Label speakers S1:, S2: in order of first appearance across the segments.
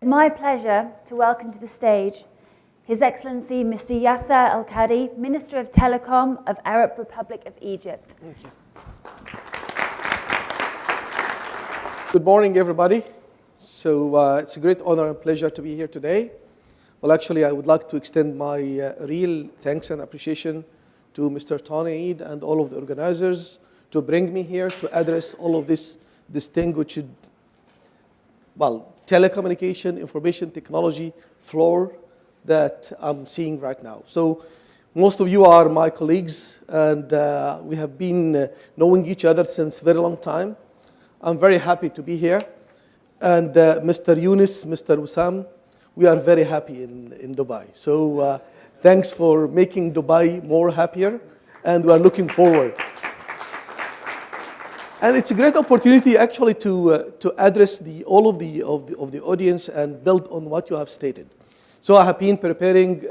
S1: My pleasure to welcome to the stage His Excellency Mr. Yasser El Kady, Minister of Telecom of Arab Republic of Egypt.
S2: Thank you. Good morning, everybody. So it's a great honor and pleasure to be here today. Well, actually, I would like to extend my real thanks and appreciation to Mr. Tony and all of the organizers to bring me here to address all of this thing which is, well, telecommunication, information technology floor that I'm seeing right now. So most of you are my colleagues, and we have been knowing each other since a very long time. I'm very happy to be here. And Mr. Yunus, Mr. Wissam, we are very happy in Dubai. So thanks for making Dubai more happier, and we are looking forward. And it's a great opportunity actually to address all of the audience and build on what you have stated. So I have been preparing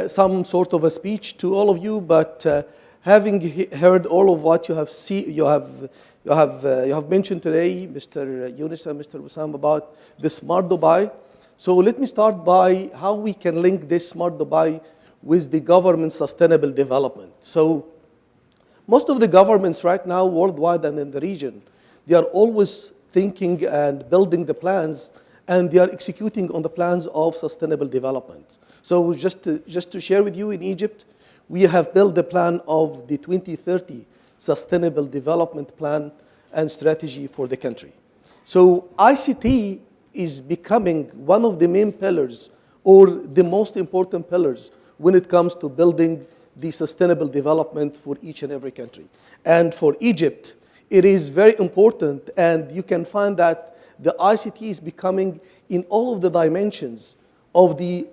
S2: some sort of a speech to all of you, but having heard all of what you have mentioned today, Mr. Yunus and Mr. Wissam, about the Smart Dubai. So let me start by how we can link this Smart Dubai with the government's sustainable development. So most of the governments right now, worldwide and in the region, they are always thinking and building the plans, and they are executing on the plans of sustainable development. So just to share with you, in Egypt, we have built the plan of the 2030 Sustainable Development Plan and Strategy for the country. So ICT is becoming one of the main pillars or the most important pillars when it comes to building the sustainable development for each and every country. And for Egypt, it is very important, and you can find that the ICT is becoming in all of the dimensions of the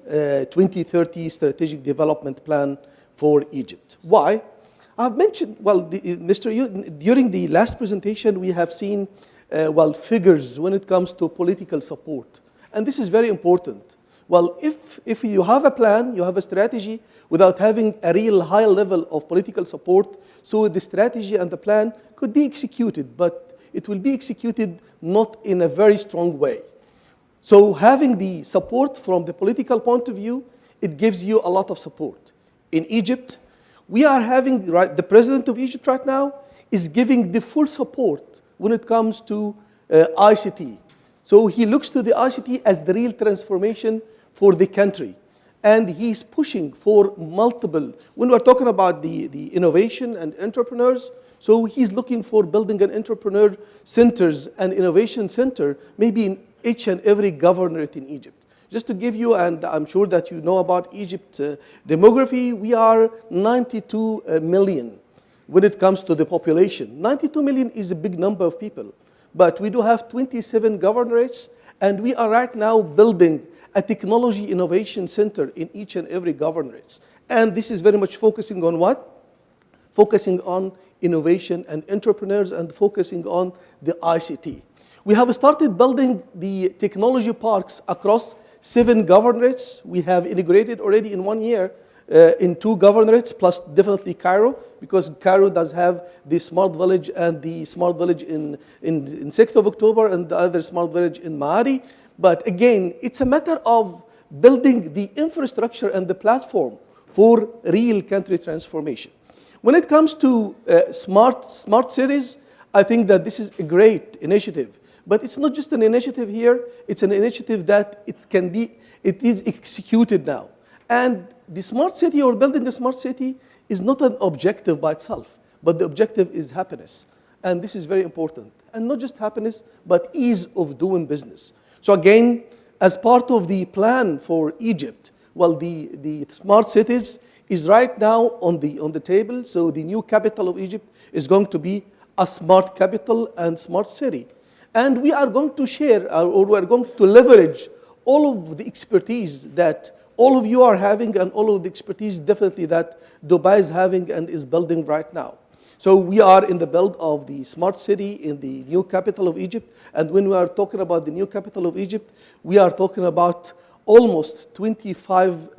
S2: 2030 Strategic Development Plan for Egypt. Why? I've mentioned, well, during the last presentation, we have seen, figures when it comes to political support. And this is very important. Well, if you have a plan, you have a strategy, without having a real high level of political support, so the strategy and the plan could be executed, but it will be executed not in a very strong way. So having the support from the political point of view, it gives you a lot of support. In Egypt, we are having, the president of Egypt right now is giving the full support when it comes to ICT. So he looks to the ICT as the real transformation for the country. And he's pushing for multiple, when we're talking about the innovation and entrepreneurs, so he's looking for building an entrepreneur centers and innovation center, maybe in each and every governorate in Egypt. Just to give you, and I'm sure that you know about Egypt demography, we are 92 million when it comes to the population. 92 million is a big number of people, but we do have 27 governorates, and we are right now building a technology innovation center in each and every governorate. And this is very much focusing on what? Focusing on innovation and entrepreneurs, and focusing on the ICT. We have started building the technology parks across 7 governorates. We have integrated already in 1 year in 2 governorates, plus definitely Cairo, because Cairo does have the smart village and the smart village in 6th of October and the other smart village in Maadi. But again, it's a matter of building the infrastructure and the platform for real country transformation. When it comes to smart cities, I think that this is a great initiative. But it's not just an initiative here, it's an initiative that it is executed now. And the smart city, or building a smart city, is not an objective by itself, but the objective is happiness. And this is very important. And not just happiness, but ease of doing business. So again, as part of the plan for Egypt, well, the smart cities is right now on the table. So the new capital of Egypt is going to be a smart capital and smart city. And we are going to share, or we are going to leverage all of the expertise that all of you are having, and all of the expertise definitely that Dubai is having and is building right now. So we are in the build of the smart city in the new capital of Egypt. And when we are talking about the new capital of Egypt, we are talking about almost 25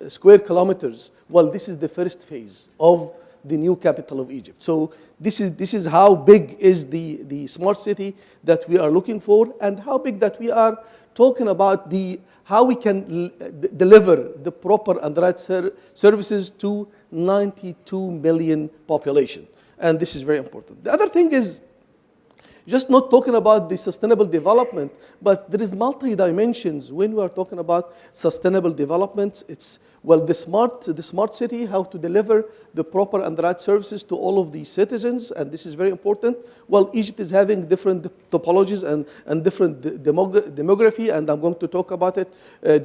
S2: square kilometers. Well, this is the first phase of the new capital of Egypt. So this is how big is the smart city that we are looking for, and how big that we are talking about how we can deliver the proper and right services to 92 million population. And this is very important. The other thing is just not talking about the sustainable development, but there is multi-dimensions when we are talking about sustainable development. It's, well, the smart city, how to deliver the proper and right services to all of the citizens, and this is very important. Well, Egypt is having different topologies and different demography, and I'm going to talk about it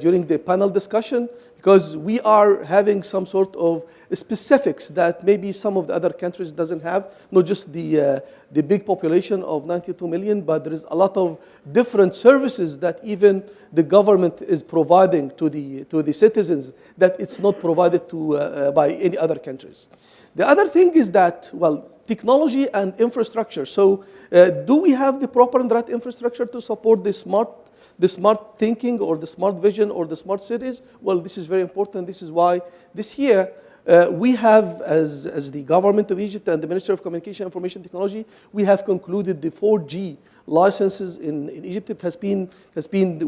S2: during the panel discussion, because we are having some sort of specifics that maybe some of the other countries doesn't have, not just the big population of 92 million, but there is a lot of different services that even the government is providing to the citizens that it's not provided to by any other countries. The other thing is that, well, technology and infrastructure. So do we have the proper and right infrastructure to support the smart thinking or the smart vision or the smart cities? Well, this is very important. This is why this year we have, as the government of Egypt and the Ministry of Communication and Information Technology, we have concluded the 4G licenses in Egypt. It has been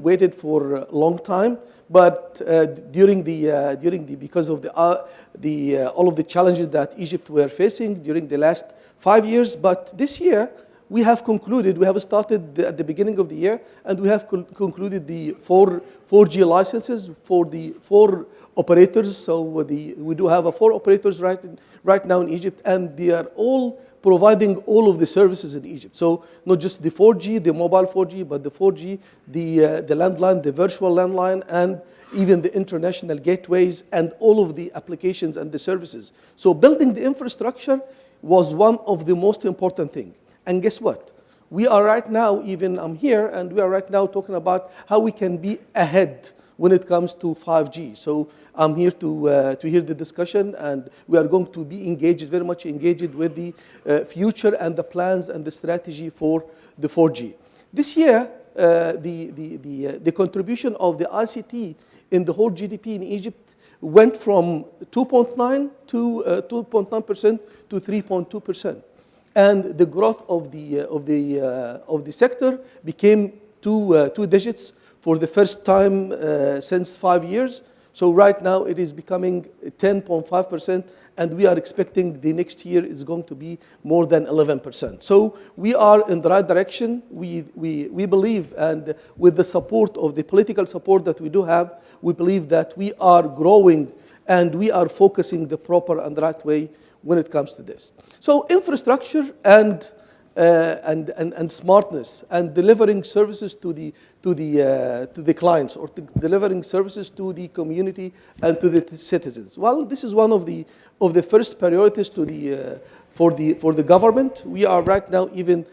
S2: waited for a long time, but because of all of the challenges that Egypt were facing during the last 5 years, but this year we have started at the beginning of the year, and we have concluded the 4G licenses for the 4 operators. So we do have 4 operators right now in Egypt, and they are all providing all of the services in Egypt. So not just the 4G, the mobile 4G, but the 4G, the landline, the virtual landline, and even the international gateways, and all of the applications and the services. So building the infrastructure was one of the most important things. And guess what? We are right now, even I'm here, and we are right now talking about how we can be ahead when it comes to 5G. So I'm here to hear the discussion, and we are going to be engaged, very much engaged with the future and the plans and the strategy for the 4G. This year, the contribution of the ICT in the whole GDP in Egypt went from 2.9% to 3.2%. And the growth of the sector became two digits for the first time since 5 years. So right now it is becoming 10.5%, and we are expecting the next year is going to be more than 11%. So we are in the right direction. We believe, and with the support of the political support that we do have, we believe that we are growing and we are focusing the proper and right way when it comes to this. So infrastructure and smartness and delivering services to the clients, or delivering services to the community and to the citizens. Well, this is one of the first priorities for the government. We are right now even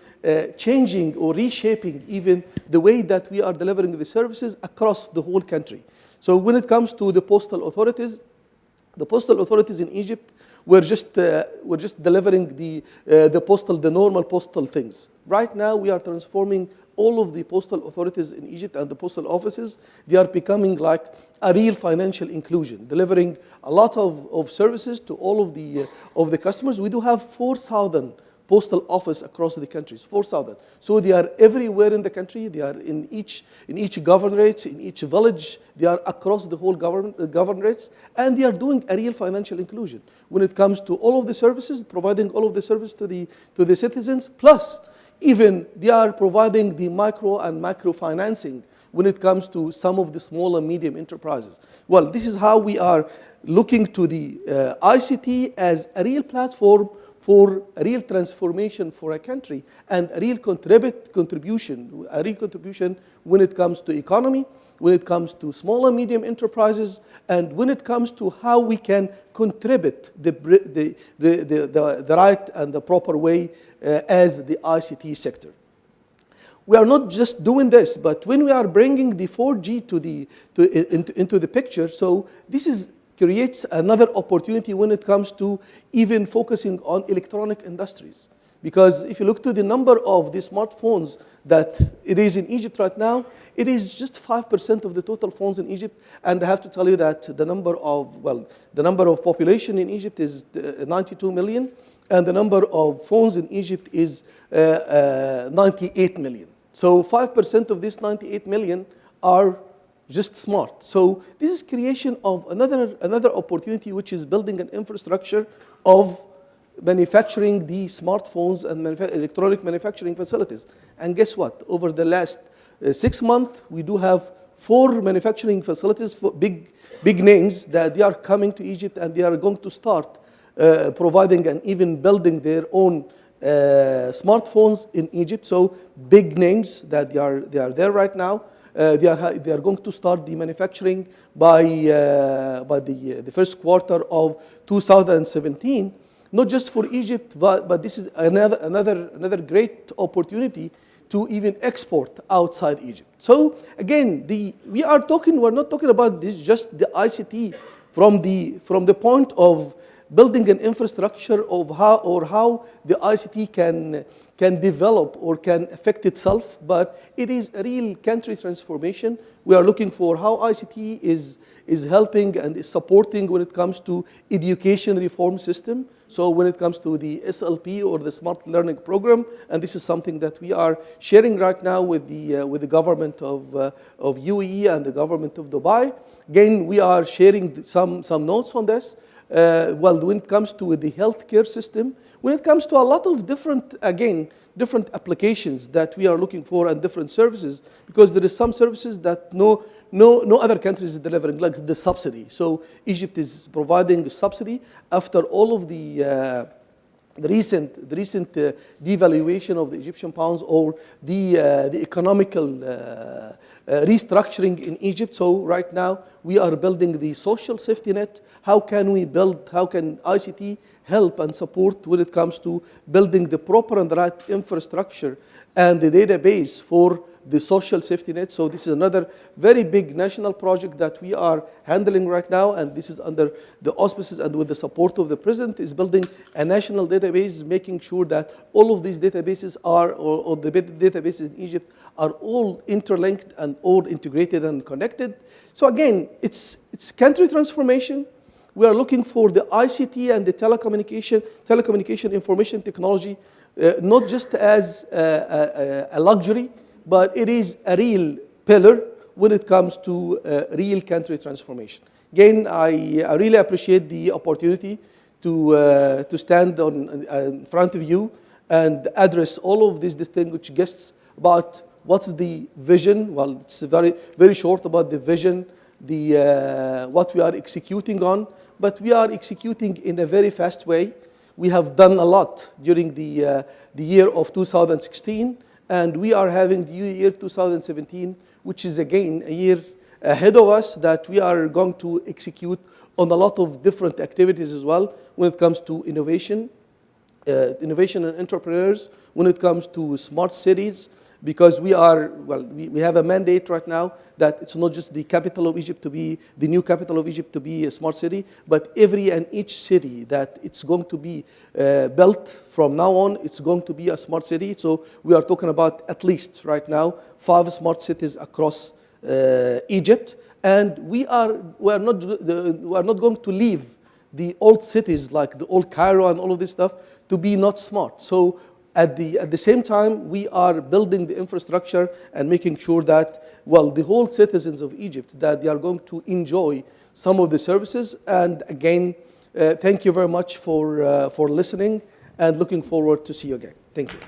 S2: changing or reshaping even the way that we are delivering the services across the whole country. So when it comes to the postal authorities in Egypt were just delivering the normal postal things. Right now, we are transforming all of the postal authorities in Egypt and the postal offices. They are becoming like a real financial inclusion, delivering a lot of services to all of the customers. We do have 4,000 postal office across the countries, 4,000. So they are everywhere in the country. They are in each governorate, in each village. They are across the whole governorates, and they are doing a real financial inclusion when it comes to all of the services, providing all of the service to the citizens. Plus, even they are providing the micro and macro financing when it comes to some of the small and medium enterprises. Well, this is how we are looking to the ICT as a real platform for a real transformation for a country, and a real contribution when it comes to economy, when it comes to small and medium enterprises, and when it comes to how we can contribute the right and the proper way as the ICT sector. We are not just doing this, but when we are bringing the 4G into the picture, so this creates another opportunity when it comes to even focusing on electronic industries. Because if you look to the number of the smartphones that it is in Egypt right now, it is just 5% of the total phones in Egypt. And I have to tell you that the number of population in Egypt is 92 million, and the number of phones in Egypt is 98 million. So 5% of this 98 million are just smart. So this is creation of another opportunity, which is building an infrastructure of manufacturing the smartphones and electronic manufacturing facilities. And guess what? Over the last 6 months, we do have 4 manufacturing facilities for big names that they are coming to Egypt, and they are going to start providing and even building their own smartphones in Egypt. So big names that they are there right now. They are going to start the manufacturing by the first quarter of 2017. Not just for Egypt, but this is another great opportunity to even export outside Egypt. So again, we're not talking about this just the ICT from the point of building an infrastructure of how the ICT can develop or can affect itself, but it is a real country transformation. We are looking for how ICT is helping and is supporting when it comes to education reform system. So when it comes to the SLP or the Smart Learning Program, and this is something that we are sharing right now with the government of UAE and the government of Dubai. Again, we are sharing some notes on this. When it comes to the healthcare system, when it comes to a lot of different applications that we are looking for and different services, because there is some services that no other country is delivering, like the subsidy. So Egypt is providing a subsidy after all of the recent devaluation of the Egyptian pounds or the economical restructuring in Egypt. So right now we are building the social safety net. How can ICT help and support when it comes to building the proper and right infrastructure and the database for the social safety net? So this is another very big national project that we are handling right now, and this is under the auspices and with the support of the president, is building a national database, making sure that all of these databases or the databases in Egypt are all interlinked and all integrated and connected. So again, it's country transformation. We are looking for the ICT and the telecommunication information technology, not just as a luxury, but it is a real pillar when it comes to real country transformation. Again, I really appreciate the opportunity to stand in front of you and address all of these distinguished guests about what's the vision. Well, it's very, very short about the vision, what we are executing on, but we are executing in a very fast way. We have done a lot during the year of 2016, and we are having the year 2017, which is again a year ahead of us that we are going to execute on a lot of different activities as well when it comes to innovation and entrepreneurs, when it comes to smart cities, because we have a mandate right now that it's not just the capital of Egypt to be, the new capital of Egypt to be a smart city, but every and each city that it's going to be built from now on, it's going to be a smart city. So we are talking about at least right now 5 smart cities across Egypt, and we are not going to leave the old cities like the old Cairo and all of this stuff to be not smart. So at the same time, we are building the infrastructure and making sure that, the whole citizens of Egypt, that they are going to enjoy some of the services. And again, thank you very much for listening, and looking forward to see you again. Thank you.